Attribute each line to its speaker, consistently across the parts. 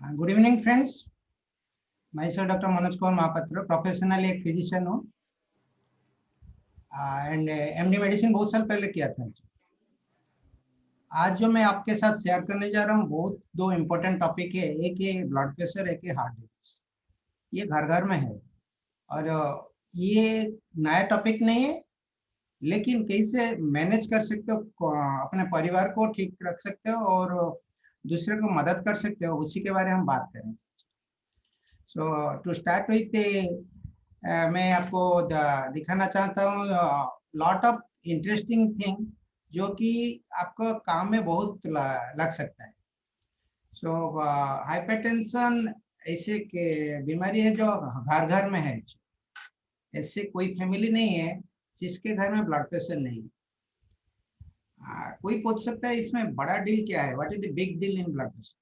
Speaker 1: Good evening friends. मैं sir doctor Manoj Kumar Mahapatra, professional एक physician हूँ एंड एमडी मेडिसिन बहुत साल पहले किया था। आज जो मैं आपके साथ शेयर करने जा रहा हूँ बहुत दो इम्पोर्टेंट टॉपिक है। एक है ब्लड प्रेशर, एक है हार्ट डिजीज। ये घर घर में है और ये नया टॉपिक नहीं है, लेकिन कैसे मैनेज कर सकते हो, अपने परिवार को ठीक रख सकते हो और दूसरे को मदद कर सकते हो, उसी के बारे में हम बात करें। सो टू स्टार्ट विथ मैं आपको दिखाना चाहता हूँ लॉट ऑफ इंटरेस्टिंग थिंग जो कि आपको काम में बहुत लग सकता है। सो हाइपरटेंशन ऐसे के बीमारी है जो घर घर में है। ऐसे कोई फैमिली नहीं है जिसके घर में ब्लड प्रेशर नहीं है। कोई पूछ सकता है इसमें बड़ा डील क्या है, what is the big deal in blood pressure.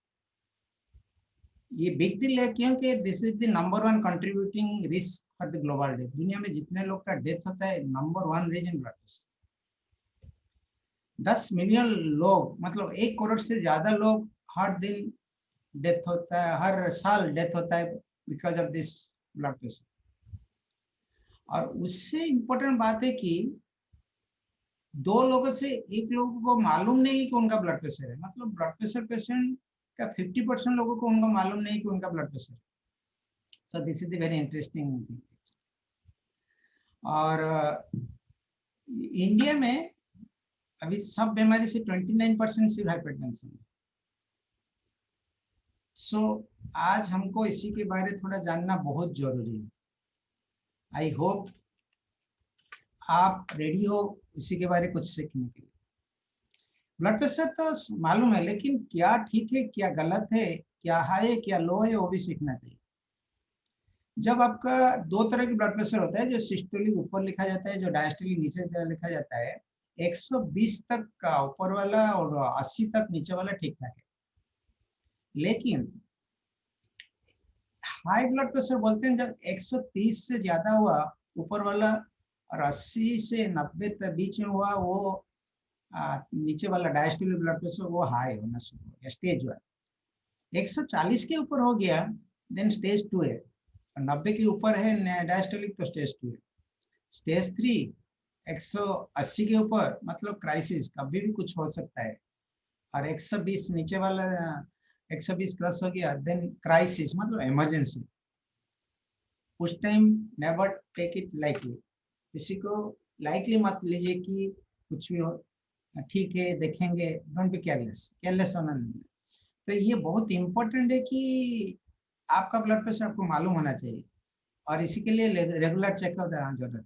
Speaker 1: ये बिग डील है क्योंकि this is the number one contributing risk for the global death. दुनिया में जितने लोग का डेथ होता है, number one reason blood pressure. 10 million लोग, मतलब 1 करोड़ से ज्यादा लोग हर दिन डेथ होता है, हर साल डेथ होता है because of this blood pressure. और उससे इम्पोर्टेंट बात है कि दो लोगों से एक लोगों को मालूम नहीं कि उनका ब्लड प्रेशर है। मतलब ब्लड प्रेशर पेशेंट का 50% लोगों को उनका मालूम नहीं कि उनका ब्लड प्रेशर है। So this is the very interesting thing. और इंडिया में अभी सब बीमारी से 29% सिर्फ हाइपरटेंशन है। सो आज हमको इसी के बारे में थोड़ा जानना बहुत जरूरी है। आई होप आप रेडी हो इसी के बारे में कुछ सीखने के लिए। ब्लड प्रेशर तो मालूम है, लेकिन क्या ठीक है क्या गलत है, क्या हाई है क्या लो है, वो भी सीखना चाहिए। जब आपका दो तरह की ब्लड प्रेशर होता है, जो सिस्टोलिक ऊपर लिखा जाता है, जो डायस्टोलिक नीचे लिखा जाता है। 120 तक का ऊपर वाला और 80 तक नीचे वाला ठीक ठाक है। लेकिन हाई ब्लड प्रेशर बोलते हैं जब 130 से ज्यादा हुआ ऊपर वाला और 80 से 90 तक बीच में हुआ, वो नीचे वाला डायस्टोलिक ब्लड प्रेशर वो हाई होना शुरू हो गया, स्टेज 1। 140 के ऊपर हो गया देन स्टेज 2 है, और 90 के ऊपर है डायस्टोलिक तो स्टेज 2 है। स्टेज 3 180 के ऊपर मतलब क्राइसिस, कभी भी कुछ हो सकता है। और 120 नीचे वाला 120 प्लस हो गया देन क्राइसिस, मतलब इमरजेंसी। उस time never take it lightly. किसी को लाइटली मत लीजिए कि कुछ भी हो, ठीक है देखेंगे, डोंट बी केयरलेस। केयरलेस होना नहीं। तो ये बहुत इंपॉर्टेंट है कि आपका ब्लड प्रेशर आपको मालूम होना चाहिए, और इसी के लिए रेगुलर चेकअप जरूरत है।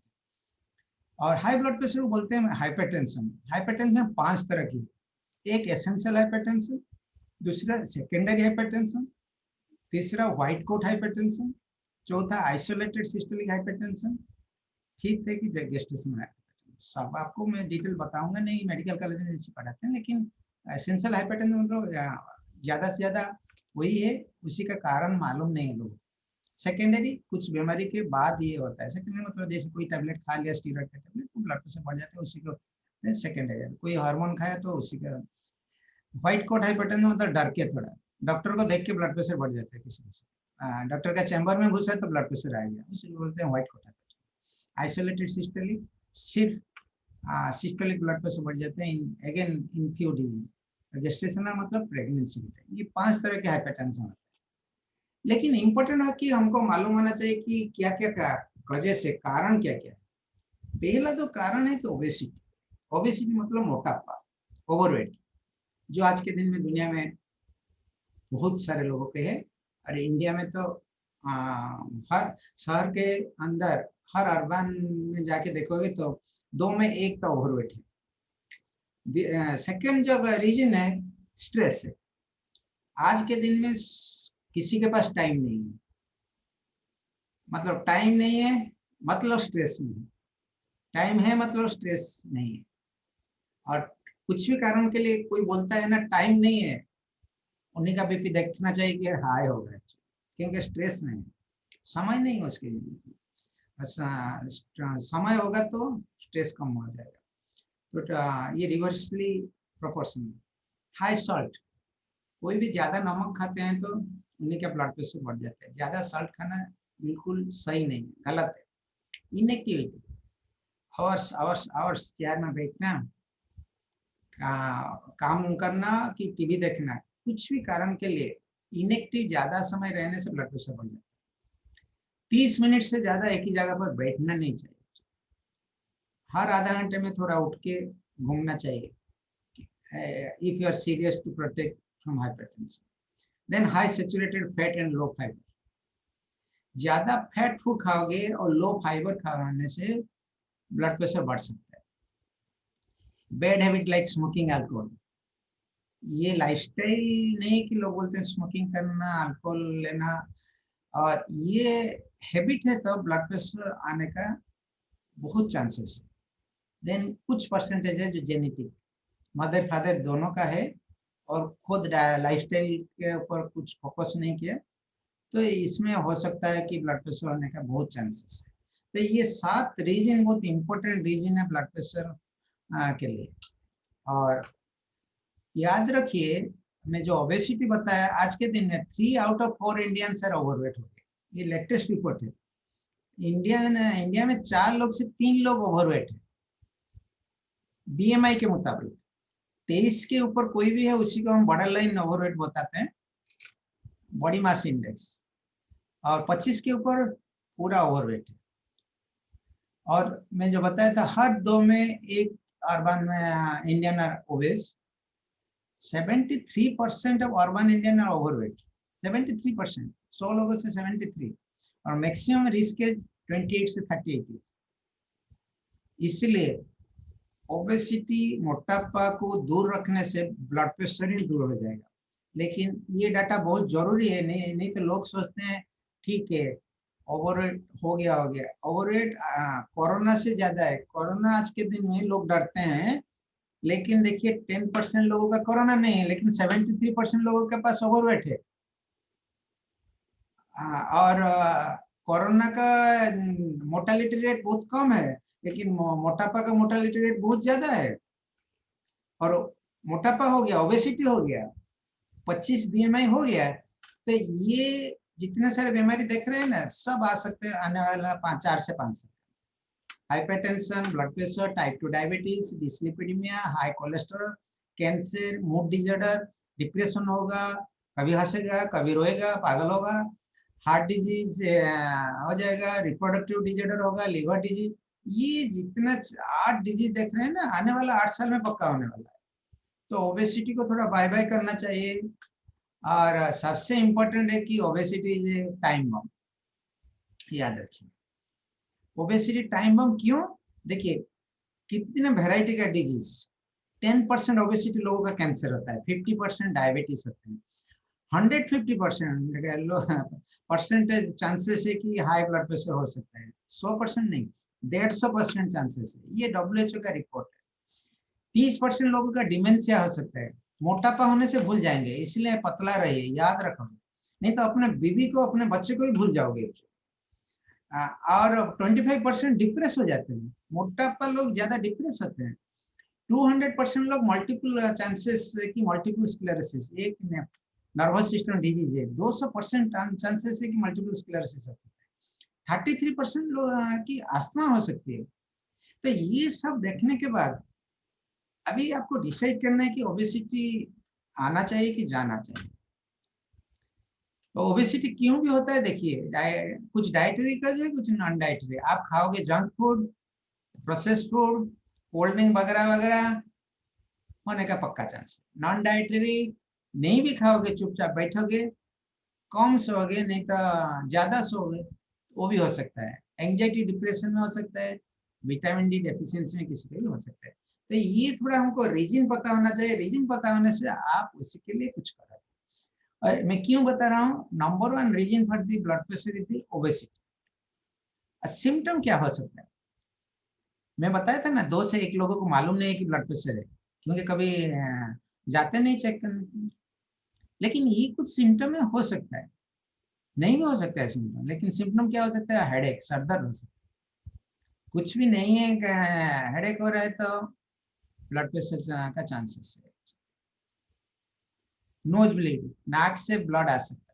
Speaker 1: और हाई ब्लड प्रेशर को बोलते हैं हाइपरटेंशन। हाइपरटेंशन 5 तरह की। एक एसेंशियल हाइपरटेंशन, दूसरा सेकेंडरी हाइपरटेंशन, तीसरा व्हाइट कोट हाइपरटेंशन, चौथा आइसोलेटेड सिस्टोलिक हाइपरटेंशन, फिफ्थ है कि जेस्टेशनल हाइपरटेंशन। सब आपको मैं डिटेल बताऊंगा नहीं, मेडिकल कॉलेज में इसे पढ़ाते हैं, लेकिन एसेंशियल हाइपरटेंशन मतलब ज्यादा से ज्यादा वही है, उसी का कारण मालूम नहीं है लोगों। सेकेंडरी कुछ बीमारी के बाद ये होता है। सेकेंडरी मतलब जैसे कोई टैबलेट खा लिया, स्टीरॉइड का टैबलेट, तो ब्लड प्रेशर बढ़ जाता है, उसी को सेकेंडरी। कोई हार्मोन खाया तो उसी का। व्हाइट कोट हाइपरटेंशन मतलब डर के थोड़ा, डॉक्टर को देख के ब्लड प्रेशर बढ़ जाता है किसी किसी। डॉक्टर का चैम्बर में घुसा तो ब्लड प्रेशर आ गया, उसी को बोलते हैं white coat hypertension. Isolated systolic, सिर्फ सिस्टोलिक ब्लड प्रेशर बढ़ जाते हैं again in few disease. Gestational मतलब प्रेगनेंसी। ये 5 तरह के हाइपरटेंशन होते हैं। लेकिन इंपॉर्टेंट है कि हमको मालूम होना चाहिए कि क्या क्या वजह से, कारण क्या क्या है। पहला तो कारण है कि ओबेसिटी। ओबेसिटी मतलब मोटापा, ओवरवेट, जो आज के दिन में दुनिया में बहुत सारे लोगों के है। और इंडिया में तो हर शहर के अंदर, हर अर्बन में जाके देखोगे तो 2 में 1 का ओवरवेट है। सेकेंड जो रीजन है, स्ट्रेस है। आज के दिन में किसी के पास टाइम नहीं है, मतलब टाइम नहीं है मतलब स्ट्रेस नहीं है, टाइम है मतलब स्ट्रेस नहीं है। और कुछ भी कारण के लिए कोई बोलता है ना टाइम नहीं है, उन्हीं का बीपी देखना चाहिए कि हाई हो गया, क्योंकि स्ट्रेस में है, समय नहीं है उसके लिए। समय होगा तो स्ट्रेस कम हो जाएगा। तो ये रिवर्सली प्रोपोर्शनल। हाई सॉल्ट, कोई भी ज्यादा नमक खाते हैं तो उन्हीं का ब्लड प्रेशर बढ़ जाता है। ज्यादा सॉल्ट खाना बिल्कुल सही नहीं है, गलत है। Inactivity, hours hours hours chair में बैठना, काम करना कि टीवी देखना, कुछ भी कारण के लिए इनएक्टिव ज्यादा समय रहने से ब्लड प्रेशर बढ़ जाता है। 30 मिनट से ज्यादा एक ही जगह पर बैठना नहीं चाहिए। हर आधा घंटे में थोड़ा उठ के घूमना चाहिए। If you are serious to protect from hypertension. Then high saturated fat and low fibre. ज्यादा फैट फूड खाओगे और लो फाइबर खाने से ब्लड प्रेशर बढ़ सकता है। Bad habit like smoking, alcohol, ये लाइफस्टाइल नहीं कि लोग बोलते हैं स्मोकिंग करना, अल्कोहल लेना, और ये हैबिट है तो ब्लड प्रेशर आने का बहुत चांसेस है। देन कुछ परसेंटेज है जो जेनेटिक, मदर फादर दोनों का है, और खुद लाइफस्टाइल के ऊपर कुछ फोकस नहीं किया, तो इसमें हो सकता है कि ब्लड प्रेशर होने का बहुत चांसेस है। तो ये 7 रीजन बहुत इंपॉर्टेंट रीजन है ब्लड प्रेशर के लिए। और याद रखिए, मैं जो ओबेसिटी बताया आज के दिन में 3 out of 4 Indians are overweight हो गए। ये लेटेस्ट रिपोर्ट है। इंडिया में 4 लोग से 3 लोग ओवरवेट है बीएमआई के मुताबिक। 23 के ऊपर कोई भी है उसी को हम बॉर्डर लाइन ओवरवेट बताते हैं, बॉडी मास इंडेक्स, और 25 के ऊपर पूरा ओवरवेट है। और मैं जो बताया था हर 2 में एक अर्बन में Indian are obese. 73% of urban Indian are overweight. 73%, 100 लोगों से 73, और मैक्सिमम रिस्क है 28 से 38। इसलिए ओबेसिटी, मोटापा को दूर रखने से ब्लड प्रेशर ही दूर हो जाएगा। लेकिन ये डाटा बहुत जरूरी है, नहीं तो लोग सोचते हैं ठीक है ओवरवेट हो गया। ओवरवेट कोरोना से ज्यादा है। कोरोना आज के दिन में लोग डरते हैं, लेकिन देखिए 10% लोगों का कोरोना नहीं है, लेकिन 73% लोगों के पास ओवरवेट है। और कोरोना का मोर्टालिटी रेट बहुत कम है, लेकिन मोटापा का मोर्टालिटी रेट बहुत ज्यादा है। और मोटापा हो गया, ओबेसिटी हो गया, 25 बीएमआई हो गया, तो ये जितने सारे बीमारी देख रहे हैं ना, सब आ सकते हैं आने वाला 4 से 5 साल। Hypertension, blood pressure, type 2 diabetes, dyslipidemia, high cholesterol, cancer, mood disorder, depression होगा, कभी हंसेगा कभी रोएगा, पागल होगा, हार्ट डिजीज हो जाएगा, रिप्रोडक्टिव डिसऑर्डर होगा, लिवर डिजीज। ये जितना 8 डिजीज देख रहे हैं ना, आने वाला 8 साल में पक्का होने वाला है। तो ओबेसिटी को थोड़ा बाय बाय करना चाहिए। और सबसे इम्पोर्टेंट है कि ओबेसिटी इज टाइम बम, याद रखिए। ओबेसिटी टाइम बम क्यों? देखिए कितने वैरायटी का डिजीज। 10% ओबेसिटी लोगों का कैंसर होता है, 50% डायबिटीज होते हैं, 150% परसेंटेज चांसेस है कि हाई ब्लड प्रेशर हो सकता है। 100% नहीं, 150% चांसेस है। ये WHO का रिपोर्ट है। 30% लोगों का डिमेंशिया हो सकता है। मोटापा होने से भूल जाएंगे, इसलिए पतला रहिए, याद रखो, नहीं तो अपने बीवी को अपने बच्चे को भी भूल जाओगे। और 25% डिप्रेस हो जाते हैं। मोटापा लोग ज्यादा डिप्रेस होते हैं। 200% लोग मल्टीपल चांसेस की मल्टीपल स्क्लेरोसिस, एक नर्वस सिस्टम डिजीज है, 200% चांसेस है कि मल्टीपल स्क्लेरोसिस हो सकता है। 33% लोग की अस्थमा हो सकती है। तो ये सब देखने के बाद अभी आपको डिसाइड करना है कि ओबेसिटी आना चाहिए कि जाना चाहिए। तो ओबेसिटी क्यों भी होता है, देखिए कुछ डाइटरी कज है, कुछ नॉन डाइटरी। आप खाओगे junk food, processed food, cold drink वगैरह वगैरह, होने का पक्का चांस। नॉन डाइटरी नहीं भी खाओगे, चुपचाप बैठोगे, कम सोओगे, नहीं तो ज्यादा सोओगे, वो भी हो सकता है। एंजाइटी डिप्रेशन में हो सकता है, विटामिन डी डेफिशिएंसी में किसी को भी हो सकता है। तो ये थोड़ा हमको रीजन पता होना चाहिए। रीजन पता होने से आप उसके लिए कुछ करो। और मैं क्यों बता रहा हूँ, number 1 reason for the blood pressure is the obesity. Symptom क्या हो सकता है, मैं बताया था ना, 2 से 1 लोगों को मालूम नहीं है कि ब्लड प्रेशर है, क्योंकि कभी जाते नहीं चेक करने के लिए। लेकिन ये कुछ सिम्टम में हो सकता है, नहीं भी हो सकता है सिम्टम। लेकिन सिम्टम क्या हो सकता है, हेडेक, सर दर्द हो सकता है। कुछ भी नहीं है, हेडेक हो रहा है तो ब्लड प्रेशर का चांसेस है। नोज ब्लीड, नाक से ब्लड आ सकता है।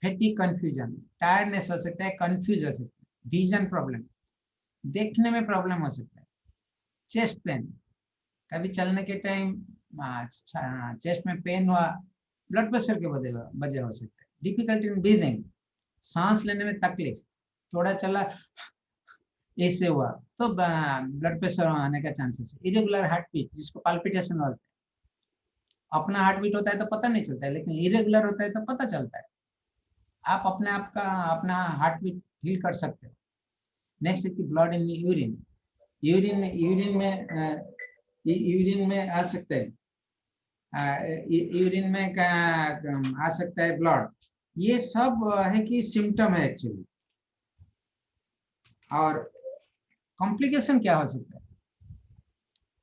Speaker 1: फैटिग, कंफ्यूजन, टायर्डनेस हो सकता है, कंफ्यूज हो सकता है, विजन प्रॉब्लम, देखने में प्रॉब्लम हो सकता है, चेस्ट पेन, कभी चलने के टाइम चेस्ट में पेन हुआ, ब्लड प्रेशर के वजह हो सकता है, डिफिकल्टी इन ब्रीदिंग, सांस लेने में तकलीफ, थोड़ा चला ऐसे हुआ तो ब्लड प्रेशर आने का चांसेस है, इरेगुलर हार्ट बीट जिसको पाल्पिटेशन बोलते हैं, अपना हार्ट बीट होता है तो पता नहीं चलता है, लेकिन इरेगुलर होता है तो पता चलता है, आप अपने आप का अपना हार्ट बीट फील कर सकते हो। नेक्स्ट है कि ब्लड इन यूरिन, यूरिन में आ सकते हैं, यूरिन में आ सकता है ब्लड, ये सब है कि सिम्टम है एक्चुअली। और कॉम्प्लिकेशन क्या हो सकता है,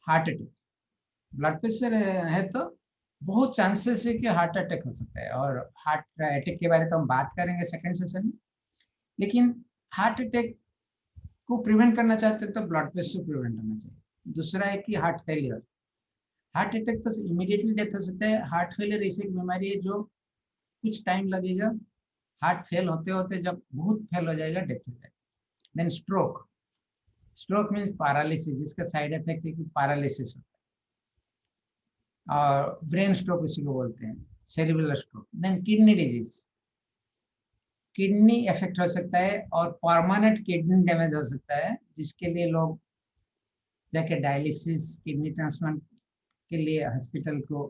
Speaker 1: हार्ट अटैक, ब्लड प्रेशर है तो बहुत चांसेस है कि हार्ट अटैक हो सकता है, और हार्ट अटैक के बारे में तो हम बात करेंगे सेकंड सेशन में, लेकिन हार्ट अटैक को प्रिवेंट करना चाहते हैं तो ब्लड प्रेशर प्रिवेंट करना चाहिए। दूसरा है कि हार्ट फेलियर, हार्ट अटैक तो इमीडिएटली डेथ हो सकता है, हार्ट फेलियर ऐसी बीमारी है जो कुछ टाइम लगेगा, हार्ट फेल होते होते जब बहुत फेल हो जाएगा डेथ हो जाएगा। Then stroke, stroke means paralysis, जिसका साइड इफेक्ट है कि पैरालिसिस होता है, और ब्रेन स्ट्रोक इसी को बोलते हैं, cerebral stroke. Then kidney disease, kidney effect हो सकता है और परमानेंट किडनी डैमेज हो सकता है, जिसके लिए लोग जाके डायलिसिस, किडनी ट्रांसप्लांट के लिए हॉस्पिटल को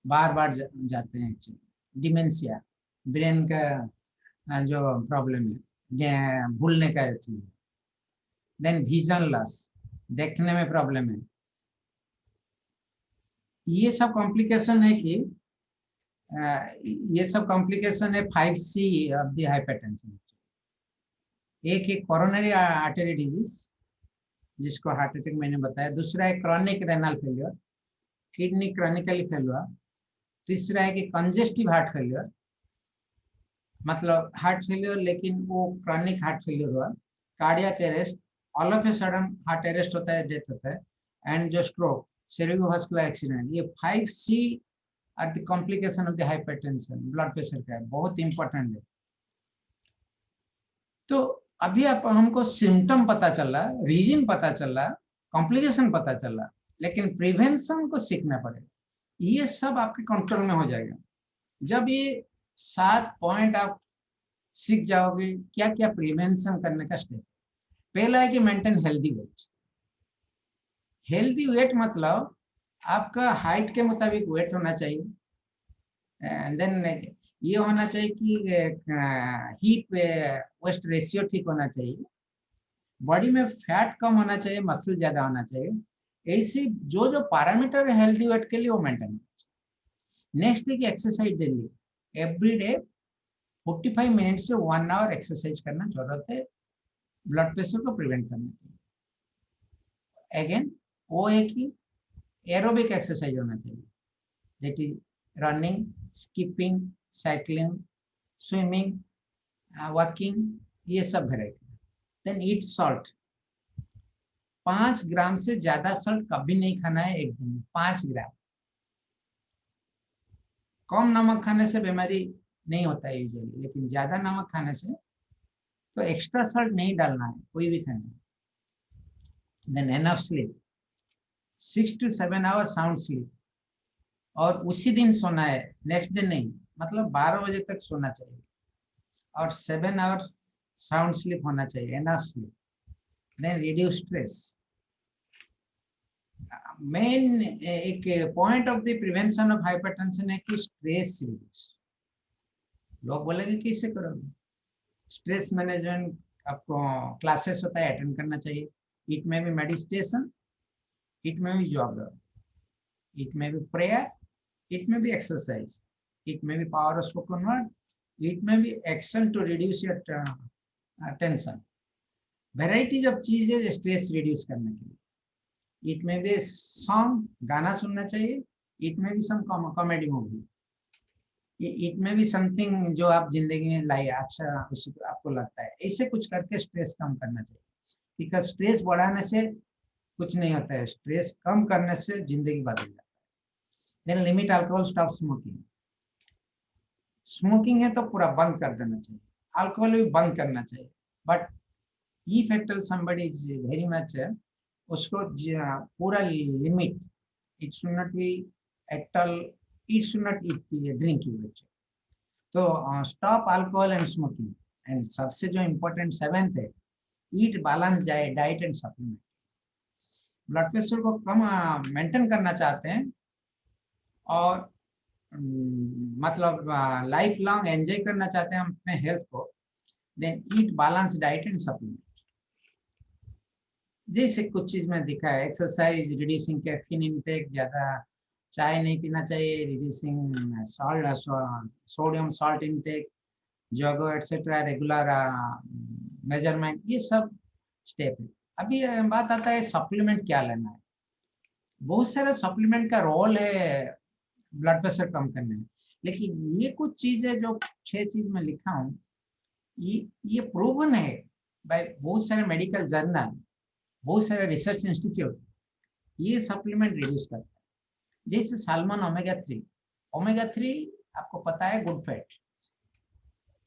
Speaker 1: बार बार जाते हैं। डिमेंशिया, ब्रेन का जो प्रॉब्लम है, भूलने का चीज। देन विजन लॉस, देखने में प्रॉब्लम है, ये सब कॉम्प्लिकेशन है कि ये सब कॉम्प्लिकेशन है 5C ऑफ द हाइपरटेंशन। एक है कोरोनरी आर्टरी डिजीज जिसको हार्ट अटैक मैंने बताया, दूसरा है chronic renal failure, kidney chronically fail हुआ, तीसरा है कि कंजेस्टिव हार्ट फेलियर, मतलब हार्ट फेलियर लेकिन वो क्रॉनिक हार्ट फेलियर हुआ, cardiac arrest, all of a sudden heart arrest होता है, डेथ होता है, एंड जो स्ट्रोक, सेरेब्रोवास्कुलर एक्सीडेंट, ये 5C are the complication of the hypertension, blood pressure का है, बहुत इंपॉर्टेंट है। तो अभी आप हमको सिम्टम पता चला, रीजन पता चला, कॉम्प्लिकेशन पता चला, लेकिन प्रिवेंशन को सीखना पड़ेगा, ये सब आपके कंट्रोल में हो जाएगा जब ये 7 पॉइंट आप सीख जाओगे। क्या क्या प्रिवेंशन करने का स्टेप, पहला है कि maintain healthy weight. Healthy weight मतलब आपका हाइट के मुताबिक वेट होना चाहिए, एंड देन ये होना चाहिए कि हीप वेस्ट रेशियो ठीक होना चाहिए, बॉडी में फैट कम होना चाहिए, मसल ज्यादा होना चाहिए, ऐसे जो जो पैरामीटर है हेल्दी वेट के लिए वो मेंटेन होना चाहिए। नेक्स्ट है कि exercise daily, every day 45 minute से 1 आवर एक्सरसाइज करना जरूरत है ब्लड प्रेशर को प्रिवेंट करने के लिए। अगेन वो है कि एरोबिक एक्सरसाइज होना चाहिए, that is running, skipping, cycling, swimming, walking, ये सब वेराइटी। देन ईट सॉल्ट, 5 ग्राम से ज्यादा सॉल्ट कभी नहीं खाना है एक दिन में, 5 ग्राम। कम नमक खाने से बीमारी नहीं होता है यूजुअली, लेकिन ज्यादा नमक खाने से तो एक्स्ट्रा सॉल्ट नहीं डालना है कोई भी खाने में। Then enough sleep, 6 to 7 hour sound sleep, और उसी दिन सोना है, नेक्स्ट डे नहीं, मतलब 12 बजे तक सोना चाहिए, और 7 आवर साउंड स्लीप होना चाहिए, enough sleep. Then reduce stress, main एक point of the prevention of hypertension है कि स्ट्रेस रिड्यूस। लोग बोलेंगे कैसे करोगे, स्ट्रेस मैनेजमेंट आपको क्लासेस होता है, अटेंड करना चाहिए। इट में भी मेडिटेशन, इट में भी जॉब, इट में भी प्रेयर, इट में भी एक्सरसाइज, इट में भी power of spoken word, it में भी action to reduce your tension. Varieties of चीजें स्ट्रेस रिड्यूस करने के लिए। इट में भी सॉन्ग, गाना सुनना चाहिए, इट में भी सम कॉमेडी मूवी, इट में भी समथिंग जो आप जिंदगी में लाए अच्छा आपको लगता है, ऐसे कुछ करके स्ट्रेस कम करना चाहिए, बिकॉज स्ट्रेस बढ़ाने से कुछ नहीं होता है, स्ट्रेस कम करने से जिंदगी बदल जाती है। Then limit alcohol, stop smoking, smoking है तो पूरा बंद कर देना चाहिए, अल्कोहल भी बंद करना चाहिए, but if at all somebody is very much, उसको पूरा limit, it should not be at all, it should not eat drinking. तो stop alcohol and smoking. And सबसे जो इम्पोर्टेंट सेवेंथ है, eat balance diet and supplement. Blood pressure को कम maintain करना चाहते हैं और मतलब लाइफ लॉन्ग एंजॉय करना चाहते हैं हम अपने हेल्थ को, then eat balance diet and supplement. जैसे कुछ चीज में दिखा है, एक्सरसाइज, रिड्यूसिंग कैफीन इनटेक, ज्यादा चाय नहीं पीना चाहिए, reducing salt, sodium salt intake, जोगो एटसेट्रा, रेगुलर मेजरमेंट, ये सब स्टेप है। अभी बात आता है सप्लीमेंट क्या लेना है। बहुत सारे सप्लीमेंट का रोल है ब्लड प्रेशर कम करने में, लेकिन ये कुछ चीज है जो 6 चीज में लिखा हूँ, ये प्रूवन है बाय बहुत सारे मेडिकल जर्नल, बहुत सारे रिसर्च इंस्टीट्यूट, ये सप्लीमेंट रिड्यूस करता है। जैसे साल्मन ओमेगा 3, ओमेगा 3 आपको पता है गुड फैट,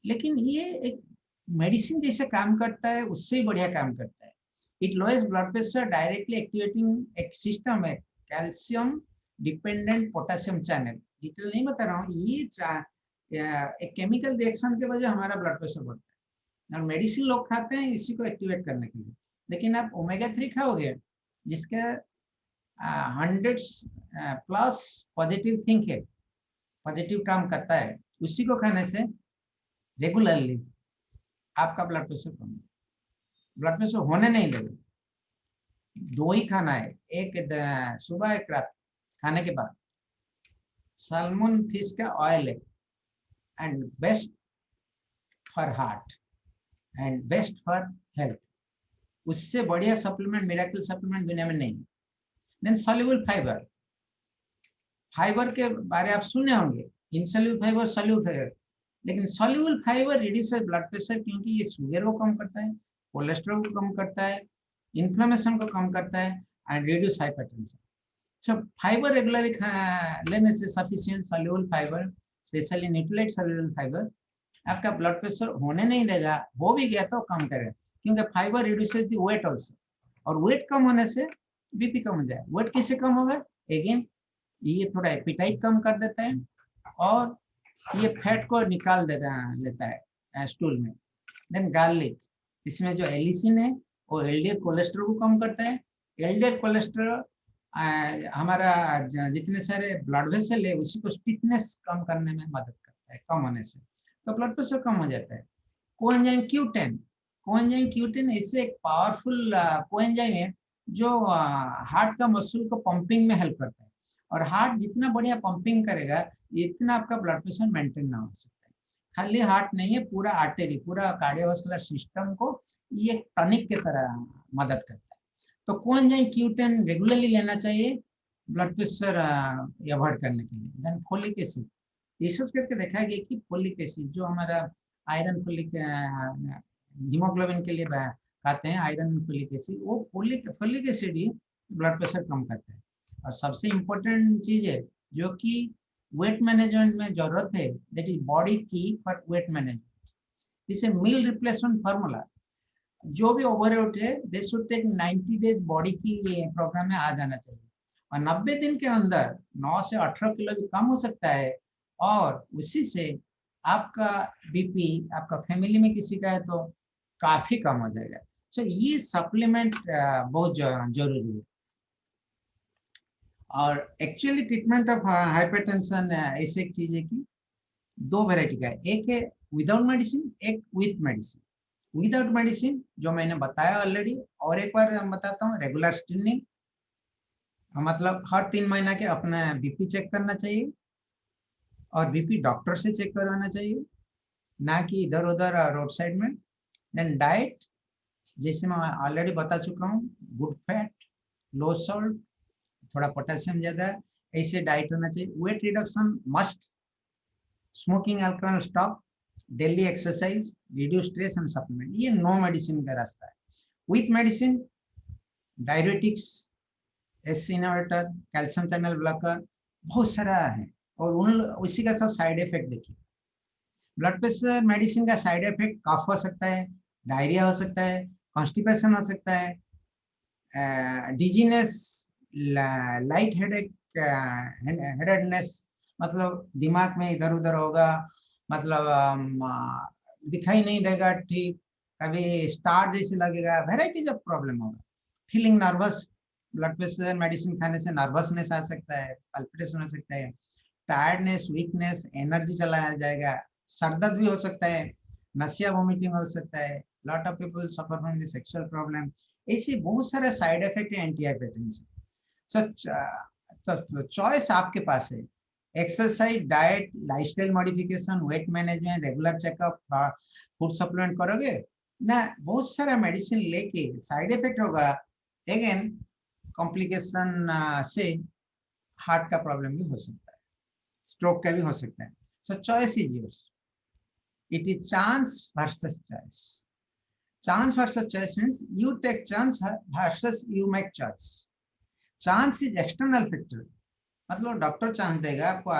Speaker 1: लेकिन ये एक मेडिसिन जैसे काम करता है, उससे ही बढ़िया काम करता है। It lowers blood pressure directly activating एक सिस्टम है, calcium dependent potassium channel. Detail नहीं बता रहा हूँ, ये एक केमिकल रिएक्शन के वजह हमारा ब्लड प्रेशर बढ़ता है, और मेडिसिन लोग खाते हैं इसी को एक्टिवेट करने के लिए। लेकिन आप ओमेगा 3 खाओगे, जिसके 100 प्लस पॉजिटिव थिंक है, पॉजिटिव काम करता है, उसी को खाने से रेगुलरली आपका ब्लड प्रेशर कम, ब्लड प्रेशर होने नहीं देगा। 2 ही खाना है, एक सुबह एक रात खाने के बाद। साल्मन फिश का ऑयल है, and best for heart and best for health. उससे बढ़िया सप्लीमेंट, मिरेकल सप्लीमेंट दुनिया में नहीं। देन सॉल्युबल फाइबर, फाइबर के बारे आप सुने होंगे, इनसॉल्युबल फाइबर, सॉल्युबल फाइबर, लेकिन soluble fibre reduces blood pressure, क्योंकि ये शुगर को कम करता है, कोलेस्ट्रॉल को कम करता है, इन्फ्लेमेशन को कम करता है, and reduce hypertension. So fibre regularly लेने से, sufficient soluble fibre, specially nutrient soluble fibre, आपका ब्लड प्रेशर होने नहीं देगा, हो भी गया तो कम करेगा, क्योंकि fibre reduces the weight also, और वेट कम होने से बीपी कम हो जाए। वेट किससे कम होगा? अगेन ये थोड़ा एपिटाइट कम कर देता है, और ये फैट को निकाल लेता है स्टूल में। देन गार्लिक, इसमें जो एलिसिन है वो एलडीएल कोलेस्ट्रॉल को कम करता है। एलडीएल कोलेस्ट्रॉल हमारा जितने सारे ब्लड वेसल है उसी को स्टिफनेस कम करने में मदद करता है, कम होने से तो ब्लड प्रेशर कम हो जाता है। कोएंजाइम Q10, कोएंजाइम Q10 इससे एक पावरफुल कोएंजाइम है जो हार्ट का मसल को पंपिंग में हेल्प करता है, और हार्ट जितना बढ़िया पंपिंग करेगा, इतना आपका ब्लड प्रेशर मेंटेन ना हो सकता है। खाली हार्ट नहीं है, पूरा आर्टरी, पूरा कार्डियोवास्कुलर सिस्टम को ये टॉनिक की तरह मदद करता है। तो कोएंजाइम Q10 रेगुलरली लेना चाहिए ब्लड प्रेशर अवॉइड करने के लिए। देन फोलिक एसिड, रिसर्च करके देखा गया कि फोलिक एसिड जो हमारा आयरन, फोलिक हीमोग्लोबिन के लिए खाते हैं, आयरन फोलिक एसिड, वो फोलिक एसिड ही ब्लड प्रेशर कम करता है। और सबसे इम्पोर्टेंट चीज है जो कि वेट मैनेजमेंट में जरूरत है, दैट इज बॉडी की फॉर वेट मैनेजमेंट, इसे मील रिप्लेसमेंट फार्मूला। जो भी ओवरवेट है, they should take 90 days body की प्रोग्राम में आ जाना चाहिए, और 90 दिन के अंदर 9 से 18 किलो भी कम हो सकता है, और उसी से आपका बीपी, आपका फैमिली में किसी का है तो काफी कम हो जाएगा। सो ये सप्लीमेंट बहुत जरूरी है। और एक्चुअली ट्रीटमेंट ऑफ हाइपरटेंशन ऐसी एक चीज है कि 2 वैरायटी का है, एक है विदाउट मेडिसिन, एक विथ मेडिसिन। विदाउट मेडिसिन जो मैंने बताया ऑलरेडी, और एक बार बताता हूँ, रेगुलर स्क्रीनिंग, मतलब हर 3 महीना के अपना बीपी चेक करना चाहिए, और बीपी डॉक्टर से चेक करवाना चाहिए, ना कि इधर उधर रोड साइड में। देन डाइट, जैसे मैं ऑलरेडी बता चुका हूँ, गुड फैट, लो सॉल्ट, थोड़ा पोटेशियम ज्यादा, ऐसे डाइट होना चाहिए। Weight reduction must, smoking alcohol stop, daily exercise, reduce stress and supplement, ये नो मेडिसिन का रास्ता है। With medicine, diuretics, S inverter, calcium channel blocker, बहुत सारा है, और उसी का सब साइड इफेक्ट देखिए। ब्लड प्रेशर मेडिसिन का साइड इफेक्ट कफ हो सकता है, डायरिया हो सकता है, कॉन्स्टिपेशन हो सकता है, डिजीनेस, लाइट हेडेक, हेडेडनेस, मतलब दिमाग में इधर उधर होगा, मतलब दिखाई नहीं देगा ठीक, कभी स्टार जैसे लगेगा, वेराइटीज ऑफ प्रॉब्लम होगा। Feeling nervous, blood pressure medicine खाने से नर्वसनेस आ सकता है, पल्पिटेशन हो सकता है, टायर्डनेस, वीकनेस, एनर्जी चला जाएगा, सर दर्द भी हो सकता है, नसिया वोमिटिंग हो सकता है, lot of people suffer from the sexual problem. ऐसे बहुत सारे साइड इफेक्ट है एंटीहाइपरटेंसिव। तो चॉइस आपके पास है, exercise, diet, lifestyle modification, weight management, regular checkup, food supplement करोगे ना, बहुत सारा मेडिसिन लेके साइड इफेक्ट होगा, अगेन कॉम्प्लिकेशन से हार्ट का प्रॉब्लम भी हो सकता है, स्ट्रोक का भी हो सकता है। सो choice is yours, it is chance versus choice. Chance versus choice means you take chance versus you make choice. Chance is external factor, मतलब डॉक्टर चांस देगा आपको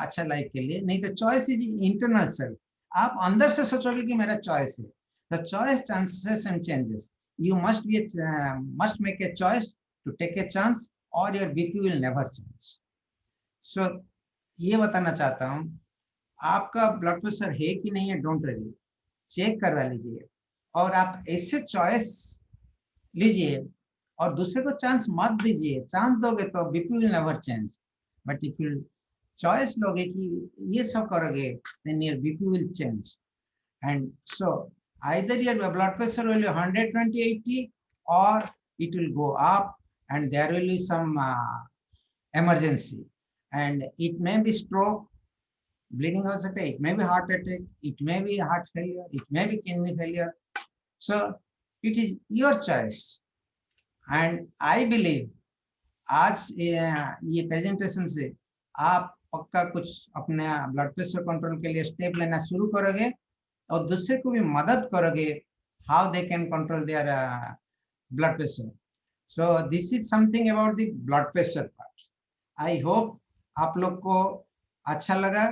Speaker 1: अच्छा लाइफ के लिए, नहीं तो चॉइस इज इंटरनल सेल्फ। आप अंदर से सोचोगे कि मेरा चॉइस है, the choice chances and changes, you must make a choice to take a chance, or your BP will never change. So ये बताना चाहता हूँ, आपका ब्लड प्रेशर है कि नहीं है, डोंट वरी, चेक करवा लीजिए, और आप ऐसे चॉइस लीजिए, और दूसरे को चांस मत दीजिए। चांस दोगे तो BP will never change, but if you choice लोगे कि ये सब करोगे, then your BP will change. And so either your blood pressure will be 120/80, or it will go up, and there will be some emergency, and it may be stroke, bleeding हो सकता है, it may be heart attack, it may be heart failure, it may be kidney failure. So it is your choice, and I believe आज ये presentation से आप पक्का कुछ अपने ब्लड प्रेशर कंट्रोल के लिए स्टेप लेना शुरू करोगे, और दूसरे को भी मदद करोगे, how they can control their blood pressure. So this is something about the blood pressure part. I hope आप लोग को अच्छा लगा।